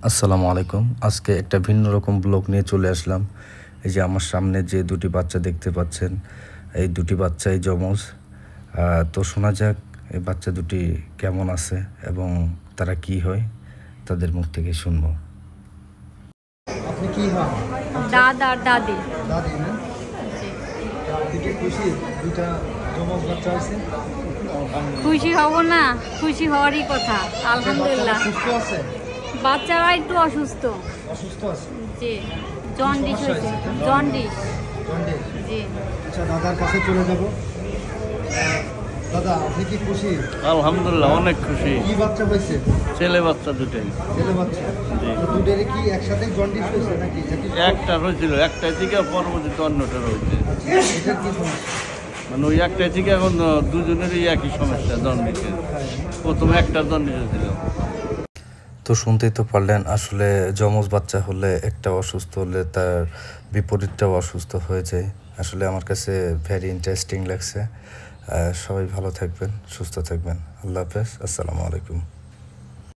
আসসালামু আলাইকুম। আজকে একটা ভিন্ন রকম ব্লগ নিয়ে চলে আসলাম। এই যে আমার সামনে যে দুটি বাচ্চা দেখতে পাচ্ছেন, এই দুটি বাচ্চাই যমজ। তো শোনা যাক এই বাচ্চা দুটি কেমন আছে এবং তারা কি হয়, তাদের মুখ থেকে শুনবো। আপনি কি হন? দাদা আর দাদি। দাদি না? জি। আপনি কি খুশি দুইটা যমজ বাচ্চা আছে? খুশি হব না, খুশি হওয়ারই কথা। আলহামদুলিল্লাহ। সুস্থ আছে? বাচ্চারা একটু অসুস্থ। অসুস্থ আছে? জি, জন্ডিস হয়েছে। জন্ডিস। জন্ডিস? জি। আচ্ছা, দাদার কাছে চলে যাব। দাদা, আপনি কি খুশি? আলহামদুলিল্লাহ, অনেক খুশি। কি বাচ্চা হয়েছে? ছেলে বাচ্চা দুটাই। ছেলে বাচ্চা? জি। তো দুটোরই কি একসাথে জন্ডিস হয়েছে নাকি? একটা হয়েছিল, একটা থেকে পরবর্তীতে অন্যটা রয়েছে। আচ্ছা, এটার কি সমস্যা? মানে ওই একটা থেকে এখন দুজনেরই একই সমস্যা, জন্ডিসের। প্রথমে একটা জন্ডিস ছিল। তো শুনতেই তো পারলেন, আসলে যমজ বাচ্চা হলে একটা অসুস্থ হলে তার বিপরীতটাও অসুস্থ হয়ে যায়। আসলে আমার কাছে ভেরি ইন্টারেস্টিং লাগছে। সবাই ভালো থাকবেন, সুস্থ থাকবেন। আল্লাহ হাফেজ, আসসালামু আলাইকুম।